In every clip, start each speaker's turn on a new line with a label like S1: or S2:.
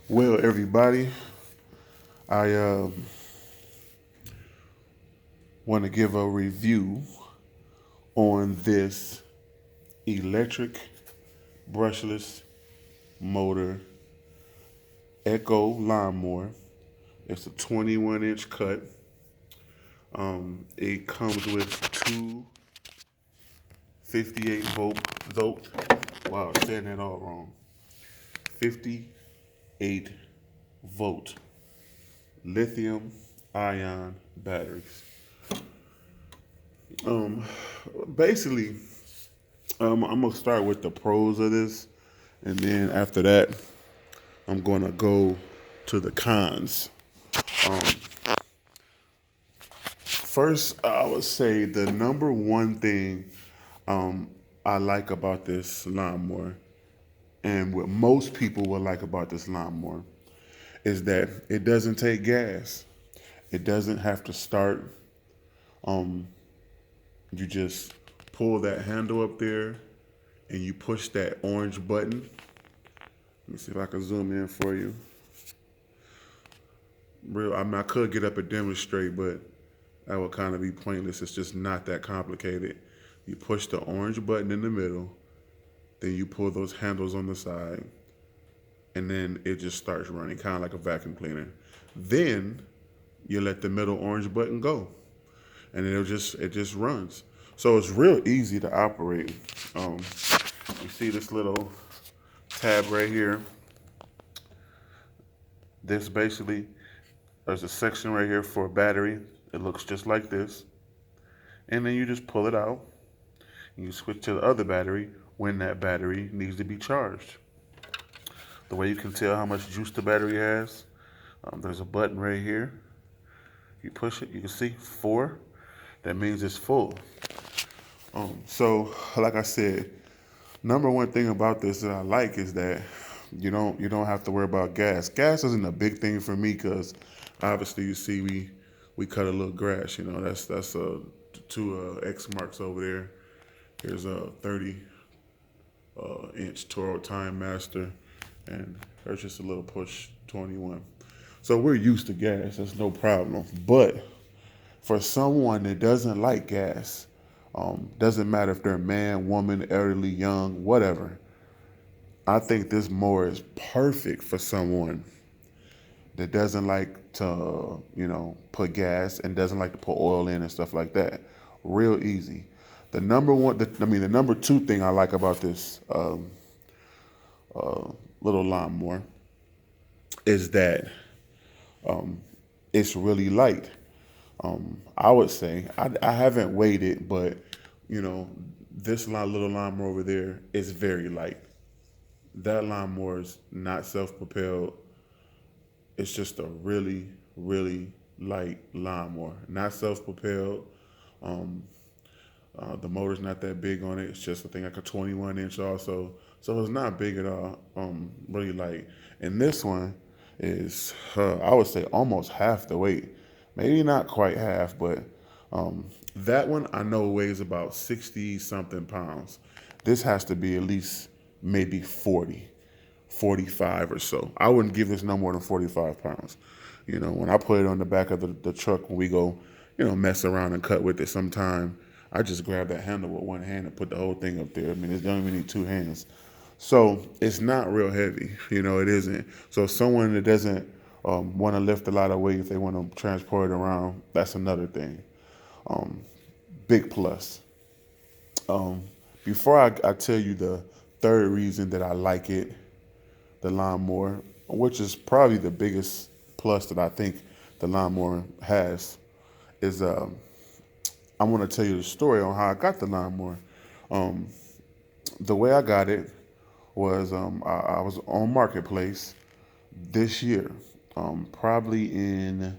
S1: Well, everybody, I want to give a review on this electric brushless motor Echo lawnmower. It's a 21-inch cut. It comes with two 58 volt. Wow, I'm saying that all wrong. 58 volt lithium ion batteries. Um, Basically, I'm gonna start with the pros of this, and then after that, I'm gonna go to the cons. Um, First, I would say the number one thing um, I like about this lawnmower, and what most people will like about this lawnmower, is that it doesn't take gas. It doesn't have to start. Um, you just pull that handle up there, and you push that orange button. Let me see if I can zoom in for you. I mean, I could get up and demonstrate, but that would kind of be pointless. It's just not that complicated. You push the orange button in the middle, then you pull those handles on the side, and then it just starts running, kind of like a vacuum cleaner. Then you let the middle orange button go, and it just runs. So it's real easy to operate. Um, you see this little tab right here. This basically there's a section right here for a battery. It looks just like this, and then you just pull it out, and you switch to the other battery when that battery needs to be charged. The way you can tell how much juice the battery has, there's a button right here. You push it, you can see 4. That means it's full. So, like I said, number one thing about this that I like is that you don't have to worry about gas. Gas isn't a big thing for me because obviously you see we cut a little grass. That's two X marks over there. Here's a 30 inch Toro Time Master, and there's just a little push 21. So we're used to gas. That's no problem. But for someone that doesn't like gas, doesn't matter if they're a man, woman, elderly, young, whatever. I think this mower is perfect for someone that doesn't like to, put gas and doesn't like to put oil in and stuff like that. Real easy. The number two thing I like about this little lawnmower is that it's really light. I would say I haven't weighed it, but you know, this little lawnmower over there is very light. That lawnmower is not self-propelled. It's just a really, really light lawnmower, not self-propelled. Um, the motor's not that big on it. It's just I think like a 21 inch also, so it's not big at all. Really light. And this one is, I would say, almost half the weight. Maybe not quite half, but that one I know weighs about 60 something pounds. This has to be at least maybe 40, 45 or so. I wouldn't give this no more than 45 pounds. When I put it on the back of the truck when we go, mess around and cut with it sometime, I just grab that handle with one hand and put the whole thing up there. I mean, it don't even need two hands. So it's not real heavy. It isn't. So someone that doesn't want to lift a lot of weight, if they want to transport it around, that's another thing. Um, Big plus. Um, Before I tell you the third reason that I like it, the lawnmower, which is probably the biggest plus that I think the lawnmower has, is I want to tell you the story on how I got the lawnmower. Um, the way I got it was I was on Marketplace this year, probably in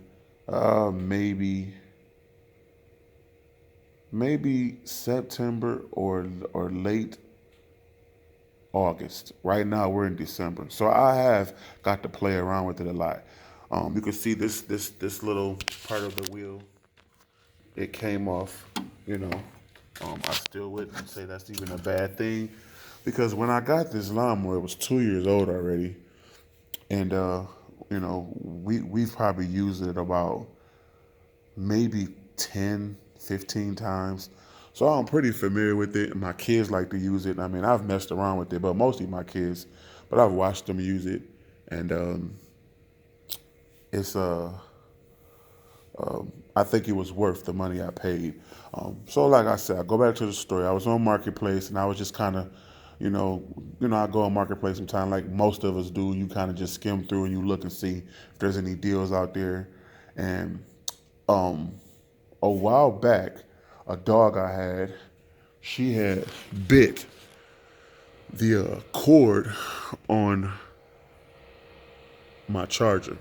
S1: maybe September or late August. Right now we're in December, so I have got to play around with it a lot. You can see this little part of the wheel. It came off. You know, I still wouldn't say that's even a bad thing because when I got this lawnmower, it was 2 years old already, and we've probably used it about maybe 10, 15 times. So I'm pretty familiar with it. My kids like to use it. I mean, I've messed around with it, but mostly my kids. But I've watched them use it, and it's I think it was worth the money I paid. So like I said, I go back to the story. I was on Marketplace, and I was just kind of, I go on Marketplace sometime, like most of us do. You kind of just skim through and you look and see if there's any deals out there. And um, a while back, a dog I had, she had bit the cord on my charger.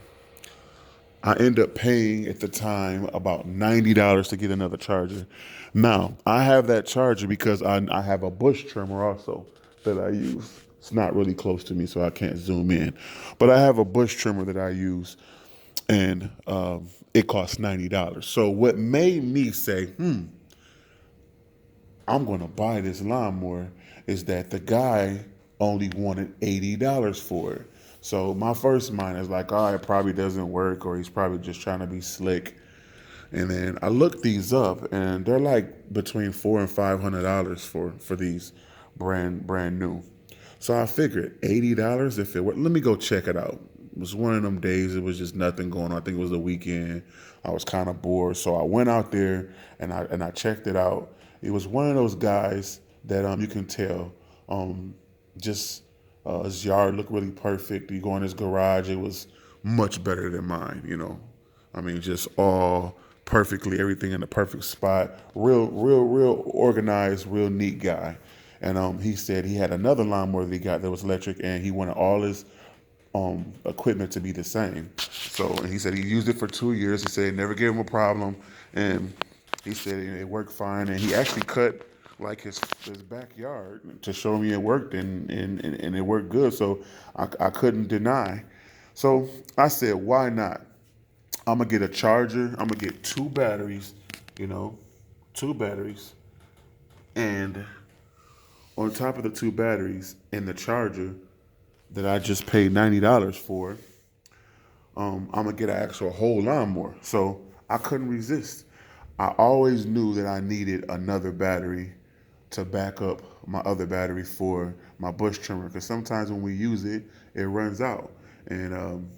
S1: I end up paying at the time about $90 to get another charger. Now, I have that charger because I have a bush trimmer also that I use. It's not really close to me, so I can't zoom in. But I have a bush trimmer that I use, and it costs $90. So, what made me say, I'm going to buy this lawnmower is that the guy only wanted $80 for it. So my first mind is like, oh, it probably doesn't work, or he's probably just trying to be slick. And then I looked these up, and they're like between $400 and $500 for these brand new. So I figured $80 if it were. Let me go check it out. It was one of them days. It was just nothing going on. I think it was the weekend. I was kind of bored, so I went out there and I checked it out. It was one of those guys that you can tell just his yard looked really perfect. You go in his garage, it was much better than mine. I mean, just all perfectly, everything in the perfect spot. Real organized, real neat guy. And he said he had another lawnmower that he got that was electric, and he wanted all his equipment to be the same. So, and he said he used it for 2 years. He said it never gave him a problem, and he said it worked fine. And he actually cut like his backyard to show me it worked, and it worked good. So I couldn't deny. So I said, why not? I'm gonna get a charger. I'm gonna get two batteries, you know, two batteries, and on top of the two batteries and the charger that I just paid $90 for, I'm gonna get an actual whole lawnmower. So I couldn't resist. I always knew that I needed another battery to back up my other battery for my bush trimmer, because sometimes when we use it, it runs out, and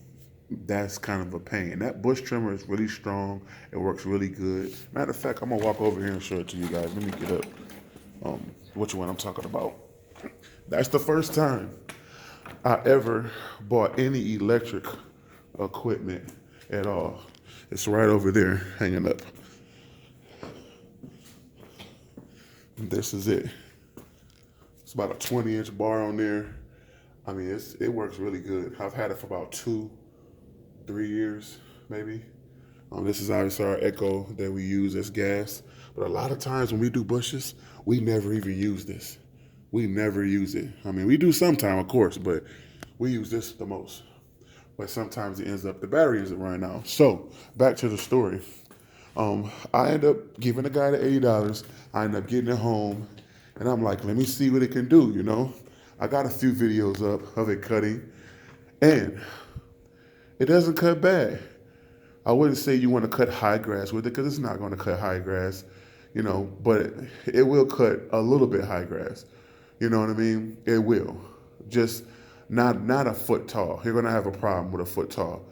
S1: that's kind of a pain. That bush trimmer is really strong. It works really good. Matter of fact, I'm gonna walk over here and show it to you guys. Let me get up. Which one I'm talking about? That's the first time I ever bought any electric equipment at all. It's right over there, hanging up. This is it. It's about a 20-inch bar on there. I mean, it works really good. I've had it for about 2, 3 years, maybe. This is obviously our Echo that we use as gas. But a lot of times when we do bushes, we never even use this. We never use it. I mean, we do sometime, of course, but we use this the most. But sometimes it ends up the battery isn't running out. So back to the story. I end up giving the guy the $80. I end up getting it home, and I'm like, let me see what it can do. I got a few videos up of it cutting, and it doesn't cut bad. I wouldn't say you want to cut high grass with it, because it's not going to cut high grass, but it will cut a little bit high grass. You know what I mean? It will. Just not a foot tall. You're going to have a problem with a foot tall.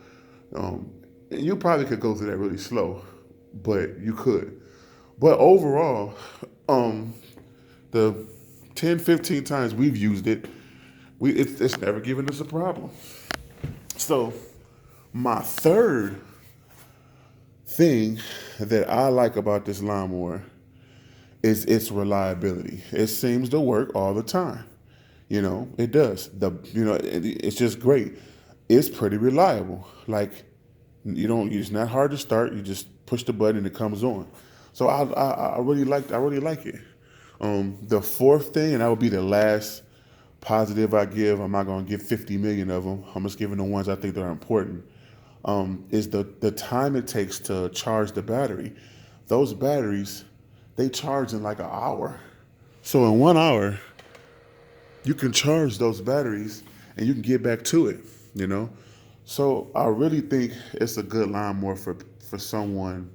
S1: You probably could go through that really slow, but you could. But overall, the 10, 15 times we've used it, it's never given us a problem. So my third thing that I like about this lawnmower is its reliability. It seems to work all the time. It does. It's just great. It's pretty reliable. Like, it's not hard to start. You just push the button and it comes on. So I really like it. The fourth thing, and that would be the last positive I give. I'm not gonna give 50 million of them. I'm just giving the ones I think that are important. Is the time it takes to charge the battery. Those batteries, they charge in like an hour. So in 1 hour, you can charge those batteries and you can get back to it. you know. So I really think it's a good lawnmower for someone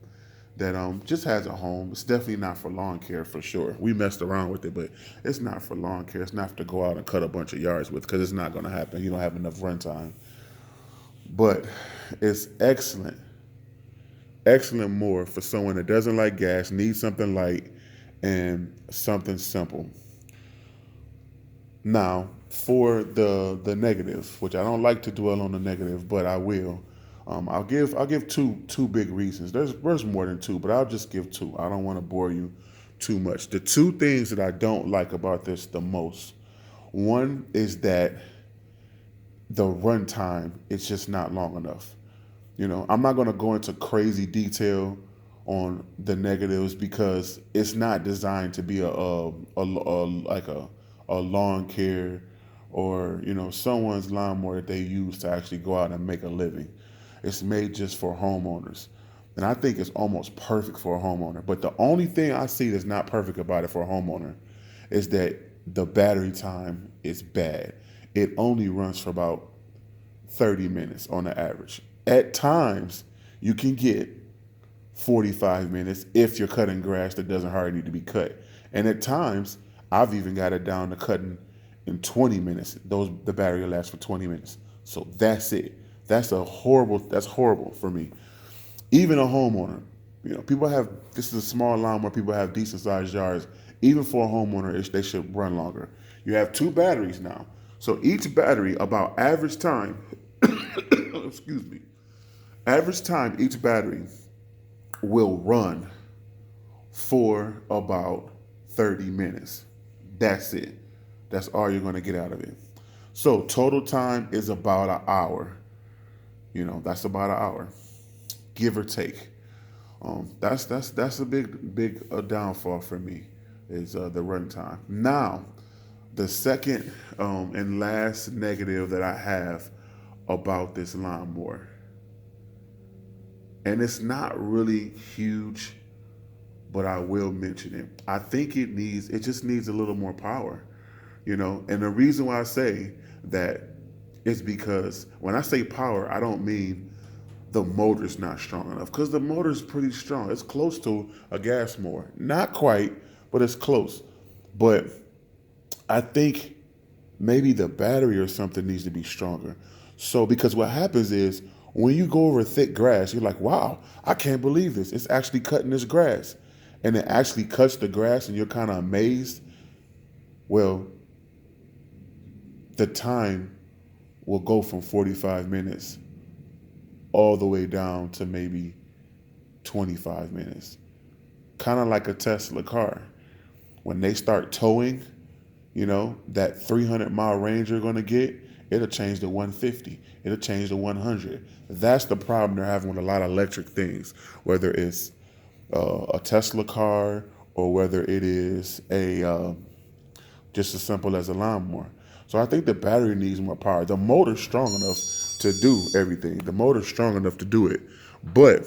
S1: that just has a home. It's definitely not for lawn care for sure. We messed around with it, but it's not for lawn care. It's not to go out and cut a bunch of yards with because it's not going to happen. You don't have enough run time. But it's excellent, excellent mower for someone that doesn't like gas, needs something light, and something simple. Now, for the negative, which I don't like to dwell on the negative, but I will. I'll give two big reasons. There's more than two, but I'll just give two. I don't want to bore you too much. The two things that I don't like about this the most, one is that the runtime is just not long enough. I'm not going to go into crazy detail on the negatives because it's not designed to be a lawn care or someone's lawnmower that they use to actually go out and make a living. It's made just for homeowners, and I think it's almost perfect for a homeowner. But the only thing I see that's not perfect about it for a homeowner is that the battery time is bad. It only runs for about 30 minutes on the average. At times, you can get 45 minutes if you're cutting grass that doesn't hardly need to be cut. And at times, I've even got it down to cutting in 20 minutes. The battery lasts for 20 minutes. So that's it. That's horrible for me. Even a homeowner, people have, this is a small lawnmower, people have decent sized yards. Even for a homeowner, they should run longer. You have two batteries now. So each battery, about average time, excuse me, average time each battery will run for about 30 minutes. That's it. That's all you're going to get out of it. So total time is about an hour. That's about an hour, give or take. That's a big downfall for me is the run time. Now, the second and last negative that I have about this lawnmower, and it's not really huge, but I will mention it. I think it just needs a little more power, And the reason why I say that is because when I say power, I don't mean the motor's not strong enough, because the motor's pretty strong. It's close to a gas mower. Not quite, but it's close. But I think maybe the battery or something needs to be stronger. So, because what happens is when you go over thick grass, you're like, wow, I can't believe this. It's actually cutting this grass. And it actually cuts the grass and you're kind of amazed. Well, the time will go from 45 minutes all the way down to maybe 25 minutes. Kind of like a Tesla car. When they start towing, that 300-mile range you're going to get, it'll change to 150. It'll change to 100. That's the problem they're having with a lot of electric things, whether it's a Tesla car or whether it is a just as simple as a lawnmower. So I think the battery needs more power. The motor's strong enough to do everything. The motor's strong enough to do it. But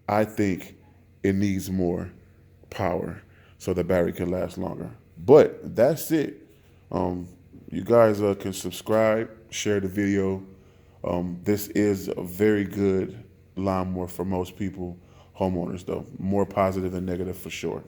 S1: I think it needs more power so the battery can last longer. But that's it. You guys can subscribe, share the video. This is a very good lawnmower for most people, homeowners though. More positive than negative for sure.